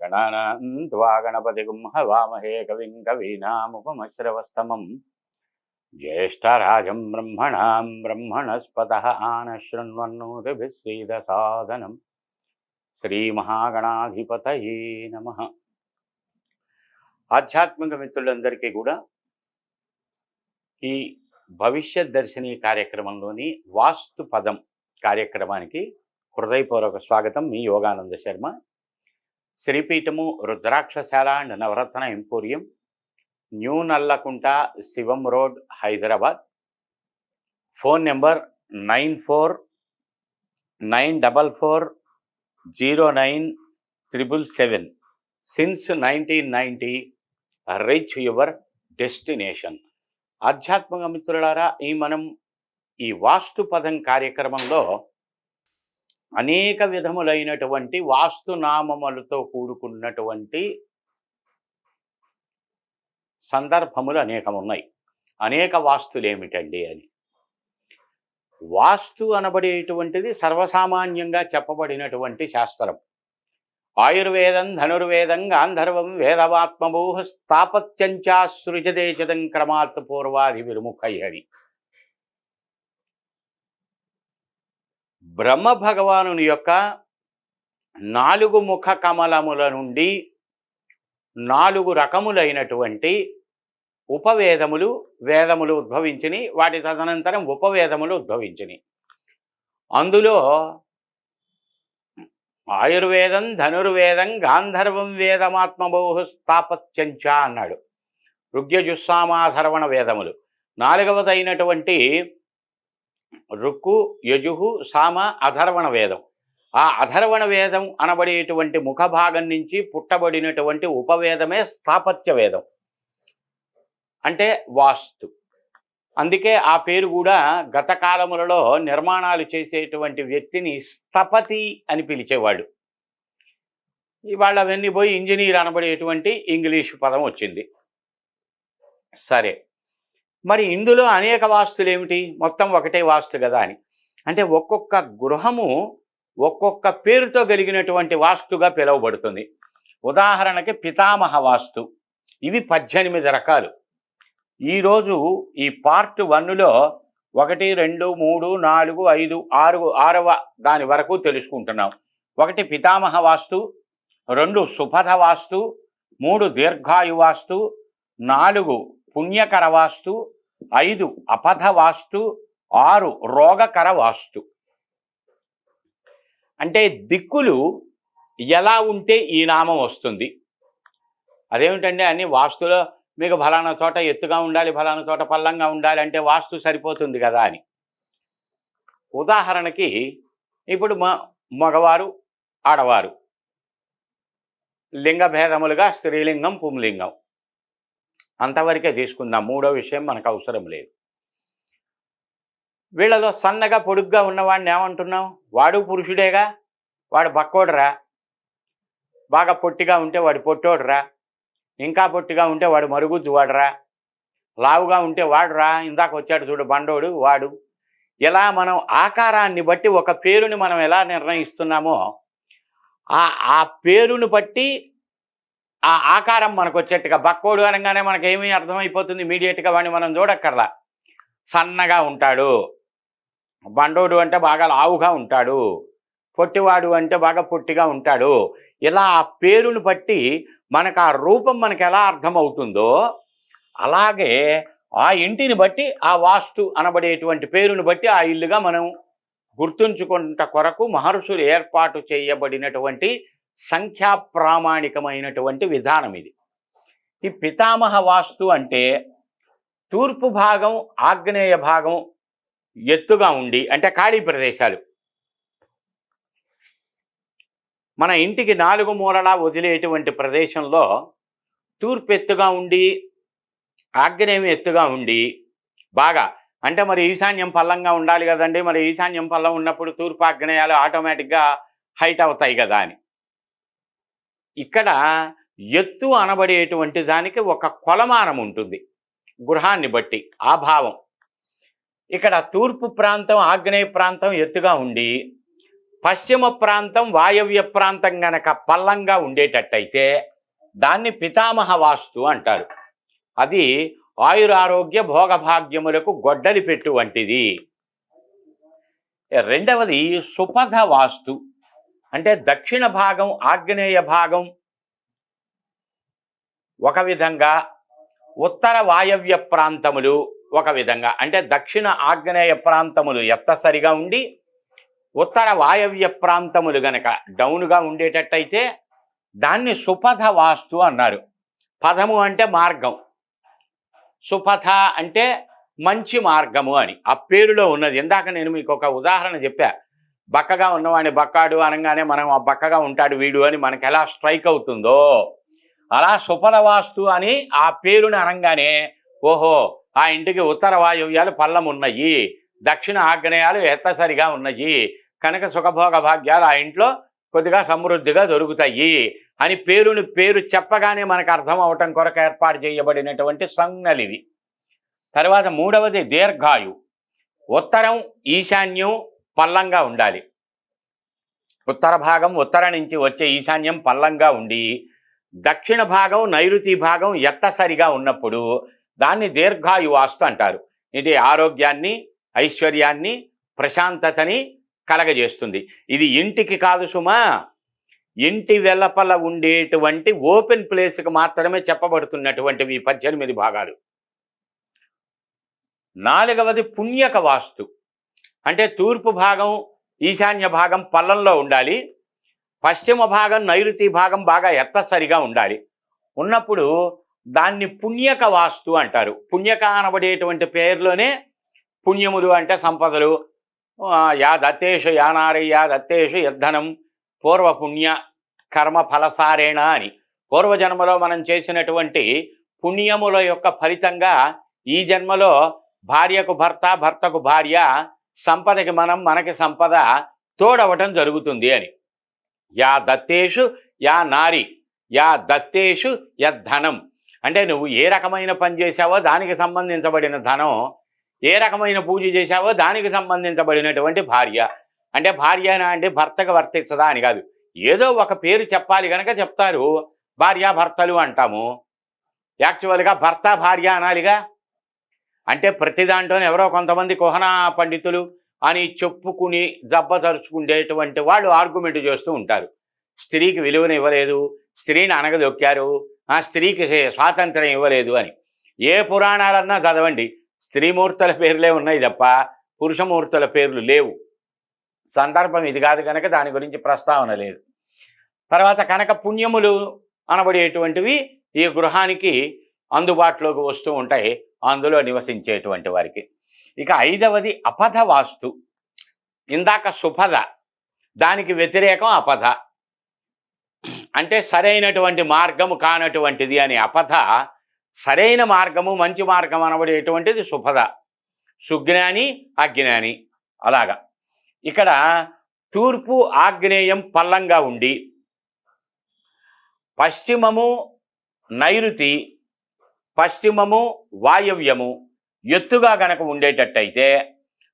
गणानां त्वा गणपतिगुं हवामहे कविं कवीनामुपमश्रवस्तमं ज्येष्ठराजं ब्रह्मणां ब्रह्मणस्पतः आनशृण्वन्नोतिभिः सीदसादनं శ్రీమహాగణాధిపతయే నమః. ఆధ్యాత్మిక మిత్రులందరికీ కూడా ఈ భవిష్యత్ దర్శిని కార్యక్రమంలోని వాస్తు పదం కార్యక్రమానికి హృదయపూర్వక స్వాగతం. మీ యోగానంద శర్మ. శ్రీపీఠము రుద్రాక్షశాల and Navaratna emporium, new Nallakunta, Shivam road, Hyderabad. Phone number 94940977. Since 1990 reach your destination. ఆధ్యాత్మిక మిత్రులారా, మనం ఈ వాస్తు పదం కార్యక్రమంలో అనేక విధములైనటువంటి వాస్తునామములతో కూడుకున్నటువంటి సందర్భములు అనేకం ఉన్నాయి. అనేక వాస్తులు ఏమిటండి అని. వాస్తు అనబడేటువంటిది సర్వసామాన్యంగా చెప్పబడినటువంటి శాస్త్రం. ఆయుర్వేదం, ధనుర్వేదం, గాంధర్వం, వేదవాత్మభూః స్థాపత్యంచాసృజదేశదం క్రమాత్ పూర్వాది విముఖై అని. బ్రహ్మ భగవానుని యొక్క 4 ముఖ కమలముల నుండి 4 రకములైనటువంటి ఉపవేదములు, వేదములు ఉద్భవించినాయి. వాటి తదనంతరం ఉపవేదములు ఉద్భవించినాయి. అందులో ఆయుర్వేదం, ధనుర్వేదం, గాంధర్వం, వేదమాత్మభూః స్థాపత్యంచ అన్నాడు. ఋగ్యజుస్సామాధర్వణ వేదములు. 4వదైనటువంటి ఋక్కు, యజుహు, సామ, అధర్వణ వేదం. ఆ అధర్వణ వేదం అనబడేటువంటి ముఖభాగం నుంచి పుట్టబడినటువంటి ఉపవేదమే స్థాపత్య వేదం, అంటే వాస్తు. అందుకే ఆ పేరు కూడా గత కాలములలో నిర్మాణాలు చేసేటువంటి వ్యక్తిని స్థపతి అని పిలిచేవాడు. ఇవాళ అవన్నీ పోయి ఇంజనీర్ అనబడేటువంటి ఇంగ్లీషు పదం వచ్చింది. సరే, మరి ఇందులో అనేక వాస్తులు ఏమిటి? మొత్తం ఒకటే వాస్తు కదా అని. అంటే ఒక్కొక్క గృహము ఒక్కొక్క పేరుతో కలిగినటువంటి వాస్తుగా పిలువబడుతుంది. ఉదాహరణకి పితామహ వాస్తు. ఇవి 18 రకాలు. ఈరోజు ఈ పార్ట్ 1లో 1, 2, 3, 4, 5, 6, 6వ దాని వరకు తెలుసుకుంటున్నాం. 1 పితామహ వాస్తు, 2 సుపథ వాస్తు, 3 దీర్ఘాయు వాస్తు, 4 పుణ్యకర వాస్తు, 5 అపథ వాస్తు, 6 రోగకర వాస్తు. అంటే దిక్కులు ఎలా ఉంటే ఈ నామం వస్తుంది. అదేమిటంటే అన్ని వాస్తులో మీకు ఫలానా చోట ఎత్తుగా ఉండాలి, ఫలానా చోట పల్లంగా ఉండాలి అంటే వాస్తు సరిపోతుంది కదా అని. ఉదాహరణకి ఇప్పుడు మగవారు, ఆడవారు లింగ భేదములుగా స్త్రీలింగం, పుంలింగం అంతవరకే తీసుకుందాం. 3వ విషయం మనకు అవసరం లేదు. వీళ్ళలో సన్నగా పొడుగ్గా ఉన్నవాడిని ఏమంటున్నాం? వాడు పురుషుడేగా, వాడు బక్కోడురా. బాగా పొట్టిగా ఉంటే వాడు పొట్టోడురా. ఇంకా పొట్టిగా ఉంటే వాడు మరుగుజ్జు వాడురా. లావుగా ఉంటే వాడురా. ఇందాక వచ్చాడు చూడు బండోడు వాడు. ఇలా మనం ఆకారాన్ని బట్టి ఒక పేరుని మనం ఎలా నిర్ణయిస్తున్నామో ఆ పేరుని బట్టి ఆ ఆకారం మనకు వచ్చేట్టుగా. బక్కోడు అనగానే మనకేమీ అర్థమైపోతుంది ఇమీడియట్గా, వాడిని మనం చూడక్కర్లా. సన్నగా ఉంటాడు. బండోడు అంటే బాగా లావుగా ఉంటాడు. పొట్టివాడు అంటే బాగా పొట్టిగా ఉంటాడు. ఇలా ఆ పేరుని బట్టి మనకు ఆ రూపం మనకు ఎలా అర్థమవుతుందో అలాగే ఆ ఇంటిని బట్టి ఆ వాస్తు అనబడేటువంటి పేరుని బట్టి ఆ ఇల్లుగా మనం గుర్తుంచుకుంట కొరకు మహర్షులు ఏర్పాటు చేయబడినటువంటి సంఖ్యా ప్రామాణికమైనటువంటి విధానం ఇది. ఈ పితామహ వాస్తు అంటే తూర్పు భాగం, ఆగ్నేయ భాగం ఎత్తుగా ఉండి, అంటే ఖాళీ ప్రదేశాలు. మన ఇంటికి 4 మూలలా వదిలేటువంటి ప్రదేశంలో తూర్పు ఎత్తుగా ఉండి, ఆగ్నేయం ఎత్తుగా ఉండి బాగా, అంటే మరి ఈశాన్యం పల్లంగా ఉండాలి కదండి. మరి ఈశాన్యం పల్లం ఉన్నప్పుడు తూర్పు ఆగ్నేయాలు ఆటోమేటిక్గా హైట్ అవుతాయి కదా అని. ఇక్కడ ఎత్తు అనబడేటువంటి దానికి ఒక కొలమానం ఉంటుంది గృహాన్ని బట్టి, ఆ భావం. ఇక్కడ తూర్పు ప్రాంతం, ఆగ్నేయ ప్రాంతం ఎత్తుగా ఉండి పశ్చిమ ప్రాంతం వాయవ్య ప్రాంతం గనక పల్లంగా ఉండేటట్టయితే దాన్ని పితామహ వాస్తు అంటారు. అది ఆయురారోగ్య భోగభాగ్యములకు గొడ్డలి పెట్టు వంటిది. రెండవది సుపథ వాస్తు. అంటే దక్షిణ భాగం ఆగ్నేయ భాగం ఒక విధంగా, ఉత్తర వాయవ్య ప్రాంతములు ఒక విధంగా. అంటే దక్షిణ ఆగ్నేయ ప్రాంతములు ఎత్తసరిగా ఉండి ఉత్తర వాయవ్య ప్రాంతములు గనక డౌన్గా ఉండేటట్టయితే దాన్ని సుపథ వాస్తు అన్నారు. పథము అంటే మార్గం, సుపథ అంటే మంచి మార్గము అని ఆ పేరులో ఉన్నది. ఇందాక నేను మీకు ఒక ఉదాహరణ చెప్పా. బక్కగా ఉన్నవాడిని బక్కాడు అనగానే మనం ఆ బక్కగా ఉంటాడు వీడు అని మనకు ఎలా స్ట్రైక్ అవుతుందో, అలా సుపథ వాస్తు అని ఆ పేరుని అనగానే ఓహో ఆ ఇంటికి ఉత్తర వాయువ్యాలు పల్లం ఉన్నాయి, దక్షిణ ఆగ్నేయాలు ఎత్తసరిగా ఉన్నాయి కనుక సుఖభోగ భాగ్యాలు ఆ ఇంట్లో కొద్దిగా సమృద్ధిగా దొరుకుతాయి అని పేరు చెప్పగానే మనకు అర్థం అవటం కొరకు ఏర్పాటు చేయబడినటువంటి సంజ్ఞలివి. తర్వాత మూడవది దీర్ఘాయు. ఉత్తరం ఈశాన్యం పల్లంగా ఉండాలి. ఉత్తర భాగం ఉత్తర నుంచి వచ్చే ఈశాన్యం పల్లంగా ఉండి దక్షిణ భాగం నైరుతి భాగం ఎత్తసరిగా ఉన్నప్పుడు దాన్ని దీర్ఘాయు వాస్తు అంటారు. ఇది ఆరోగ్యాన్ని, ఐశ్వర్యాన్ని, ప్రశాంతతని కలగజేస్తుంది. ఇది ఇంటికి కాదు సుమా, ఇంటి వెల్లపల ఉండేటువంటి ఓపెన్ ప్లేస్కి మాత్రమే చెప్పబడుతున్నటువంటివి 18 భాగాలు. నాలుగవది పుణ్యక వాస్తు. అంటే తూర్పు భాగం ఈశాన్య భాగం పల్లంలో ఉండాలి, పశ్చిమ భాగం నైరుతి భాగం బాగా ఎత్తసరిగా ఉండాలి. ఉన్నప్పుడు దాన్ని పుణ్యక వాస్తు అంటారు. పుణ్యక అనబడేటువంటి పేరులోనే పుణ్యములు అంటే సంపదలు. యా దత్తేషు యానారి యా దత్తేషు యద్ధనం పూర్వపుణ్య కర్మ ఫలసారేణ అని పూర్వజన్మలో మనం చేసినటువంటి పుణ్యముల యొక్క ఫలితంగా ఈ జన్మలో భార్యకు భర్త, భర్తకు భార్య, సంపదకి మనం, మనకి సంపద తోడవటం జరుగుతుంది అని. యా దత్తేషు యా నారి యా దత్తేషు యద్ధనం. అంటే నువ్వు ఏ రకమైన పని చేశావో దానికి సంబంధించబడిన ధనం, ఏ రకమైన పూజ చేశావో దానికి సంబంధించబడినటువంటి భార్య. అంటే భార్య అంటే భర్తకు వర్తించదా అని కాదు, ఏదో ఒక పేరు చెప్పాలి కనుక చెప్తారు, భార్యాభర్తలు అంటాము. యాక్చువల్గా భర్త భార్య అనాలిగా. అంటే ప్రతి దాంట్లోనే ఎవరో కొంతమంది కుహనా పండితులు అని చెప్పుకుని జబ్బతరుచుకునేటువంటి వాళ్ళు ఆర్గ్యుమెంట్ చేస్తూ ఉంటారు. స్త్రీకి విలువను ఇవ్వలేదు, స్త్రీని అనగదొక్కారు, ఆ స్త్రీకి స్వాతంత్రం ఇవ్వలేదు అని. ఏ పురాణాలన్నా చదవండి, స్త్రీమూర్తుల పేర్లే ఉన్నాయి తప్ప పురుషమూర్తుల పేర్లు లేవు. సందర్భం ఇది కాదు కనుక దాని గురించి ప్రస్తావన లేదు. తర్వాత కనుక పుణ్యములు అనబడేటువంటివి ఈ గృహానికి అందుబాటులోకి వస్తూ ఉంటాయి, అందులో నివసించేటువంటి వారికి. ఇక ఐదవది అపథ వాస్తు. ఇందాక సుపథ, దానికి వ్యతిరేకం అపథ. అంటే సరైనటువంటి మార్గము కానటువంటిది అని అపథ. సరైన మార్గము, మంచి మార్గం అనబడేటువంటిది సుపథ. సుజ్ఞాని, అజ్ఞాని అలాగా. ఇక్కడ తూర్పు ఆగ్నేయం పల్లంగా ఉండి పశ్చిమము నైరుతి, పశ్చిమము వాయవ్యము ఎత్తుగా గనక ఉండేటట్టయితే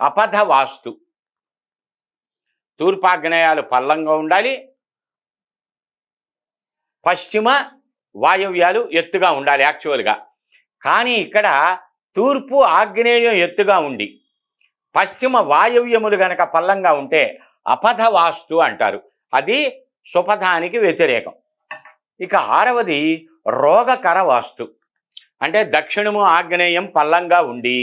అపథ వాస్తు. తూర్పాగ్నేయాలు పల్లంగా ఉండాలి, పశ్చిమ వాయవ్యాలు ఎత్తుగా ఉండాలి యాక్చువల్గా. కానీ ఇక్కడ తూర్పు ఆగ్నేయం ఎత్తుగా ఉండి పశ్చిమ వాయవ్యములు గనక పల్లంగా ఉంటే అపథ వాస్తు అంటారు. అది సుపథానికి వ్యతిరేకం. ఇక ఆరవది రోగకర వాస్తు. అంటే దక్షిణము ఆగ్నేయం పల్లంగా ఉండి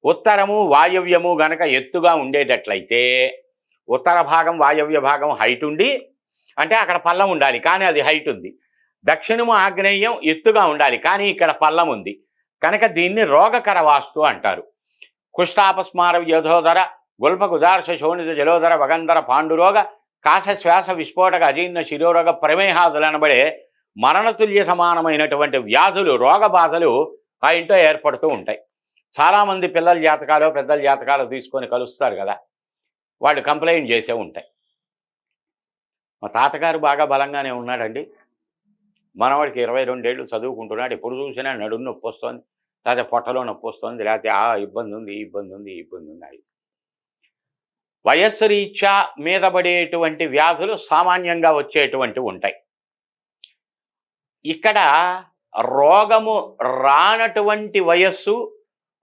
ఉత్తరము వాయవ్యము గనక ఎత్తుగా ఉండేటట్లయితే, ఉత్తర భాగం వాయవ్య భాగం హైట్ ఉండి, అంటే అక్కడ పల్లం ఉండాలి కానీ అది హైట్ ఉంది. దక్షిణము ఆగ్నేయం ఎత్తుగా ఉండాలి కానీ ఇక్కడ పల్లం ఉంది కనుక దీన్ని రోగకర వాస్తు అంటారు. కుష్టాపస్మార యథోదర గుల్పకుదార్శ శోణిత జలోదర వగంధర పాండురోగ కాశ శ్వాస విస్ఫోటక అజీర్ణ శిరోరోగ ప్రమేహాదులు అనబడే మరణతుల్య సమానమైనటువంటి వ్యాధులు, రోగ బాధలు ఆ ఇంట్లో ఏర్పడుతూ ఉంటాయి. చాలామంది పిల్లల జాతకాలు, పెద్దల జాతకాలు తీసుకొని కలుస్తారు కదా, వాళ్ళు కంప్లైంట్ చేసే ఉంటాయి. మా తాతగారు బాగా బలంగానే ఉన్నాడండి, మనవాడికి 22 ఏళ్ళు చదువుకుంటున్నాడు, ఎప్పుడు చూసినా నడుము నొప్పి వస్తుంది, లేకపోతే పొట్టలో నొప్పి వస్తుంది, లేకపోతే ఆ ఇబ్బంది ఉంది, ఈ ఇబ్బంది ఉంది, ఈ ఇబ్బంది ఉంది. వయస్సు రీత్యా మీద పడేటువంటి వ్యాధులు సామాన్యంగా వచ్చేటువంటివి ఉంటాయి. ఇక్కడ రోగము రానటువంటి వయస్సు,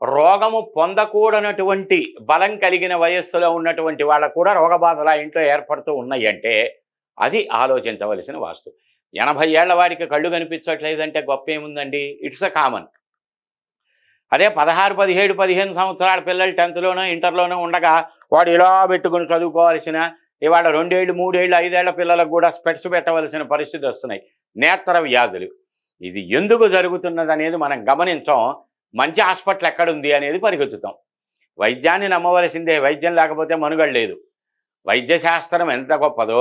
రోగము పొందకూడనటువంటి బలం కలిగిన వయస్సులో ఉన్నటువంటి వాళ్ళకు కూడా రోగబాధలు ఆ ఇంట్లో ఏర్పడుతూ ఉన్నాయి అంటే అది ఆలోచించవలసిన వాస్తు. 80 ఏళ్ల వాడికి కళ్ళు కనిపించట్లేదంటే గొప్ప ఏముందండి? It's a common. అదే 16, 17, 15 సంవత్సరాల పిల్లలు 10థ్లోనో ఇంటర్లోనో ఉండగా వాడు ఇలా పెట్టుకుని చదువుకోవాల్సిన, ఇవాళ 2 ఏళ్ళు 3 ఏళ్ళు 5 ఏళ్ల పిల్లలకు కూడా స్పెట్స్ పెట్టవలసిన పరిస్థితి వస్తున్నాయి. నేత్ర వ్యాధులు. ఇది ఎందుకు జరుగుతున్నది అనేది మనం గమనించాం. మంచి హాస్పిటల్ ఎక్కడుంది అనేది పరిగెత్తుతాం. వైద్యాన్ని నమ్మవలసిందే, వైద్యం లేకపోతే మనుగడ లేదు. వైద్యశాస్త్రం ఎంత గొప్పదో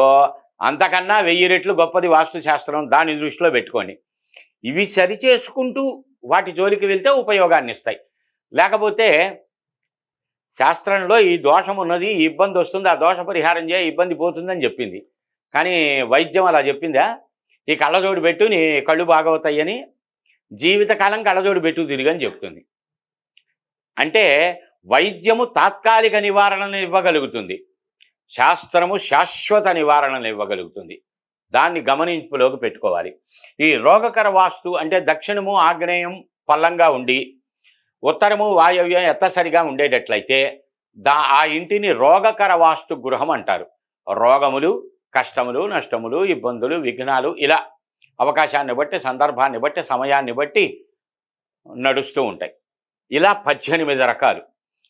అంతకన్నా 1000 రెట్లు గొప్పది వాస్తుశాస్త్రం. దాన్ని దృష్టిలో పెట్టుకోండి. ఇవి సరిచేసుకుంటూ వాటి జోలికి వెళ్తే ఉపయోగాన్ని ఇస్తాయి. లేకపోతే శాస్త్రంలో ఈ దోషం ఉన్నది, ఈ ఇబ్బంది వస్తుంది, ఆ దోష పరిహారం చేయ ఇబ్బంది పోతుందని చెప్పింది. కానీ వైద్యం అలా చెప్పిందా? ఈ కళ్ళజోడు పెట్టు నీ కళ్ళు బాగవుతాయని, జీవితకాలం కళ్ళజోడు పెట్టు తిరిగని చెప్తుంది. అంటే వైద్యము తాత్కాలిక నివారణను ఇవ్వగలుగుతుంది, శాస్త్రము శాశ్వత నివారణను ఇవ్వగలుగుతుంది. దాన్ని గమనింపులోకి పెట్టుకోవాలి. ఈ రోగకర వాస్తు అంటే దక్షిణము ఆగ్నేయం పల్లంగా ఉండి ఉత్తరము వాయవ్యం ఎత్తసరిగా ఉండేటట్లయితే ఆ ఇంటిని రోగకర వాస్తు గృహం అంటారు. రోగములు, కష్టములు, నష్టములు, ఇబ్బందులు, విఘ్నాలు ఇలా అవకాశాన్ని బట్టి, సందర్భాన్ని బట్టి, సమయాన్ని బట్టి నడుస్తూ ఉంటాయి. ఇలా 18 రకాలు.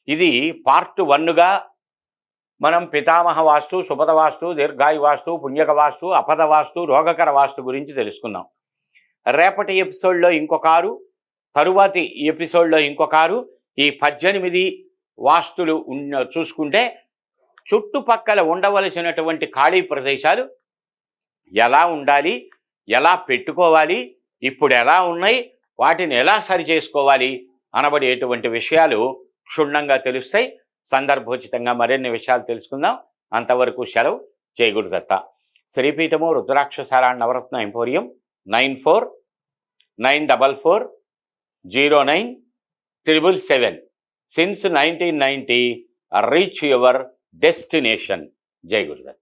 ఇది పార్ట్ 1గా మనం పితామహ వాస్తు, శుభద వాస్తు, దీర్ఘాయు వాస్తు, పుణ్యక వాస్తు, అపద వాస్తు, రోగకర వాస్తు గురించి తెలుసుకున్నాం. రేపటి ఎపిసోడ్లో ఇంకొకారు, తరువాతి ఎపిసోడ్లో ఇంకొకారు. ఈ 18 వాస్తులు చూసుకుంటే చుట్టుపక్కల ఉండవలసినటువంటి ఖాళీ ప్రదేశాలు ఎలా ఉండాలి, ఎలా పెట్టుకోవాలి, ఇప్పుడు ఎలా ఉన్నాయి, వాటిని ఎలా సరి చేసుకోవాలి అనబడేటువంటి విషయాలు క్షుణ్ణంగా తెలుస్తాయి. సందర్భోచితంగా మరిన్ని విషయాలు తెలుసుకుందాం. అంతవరకు సెలవు. జై గురుదత్త. శ్రీపీఠము రుద్రాక్షశాల నవరత్న emporium 9494409777. Since 1990, reach your destination. Jai Gurudev.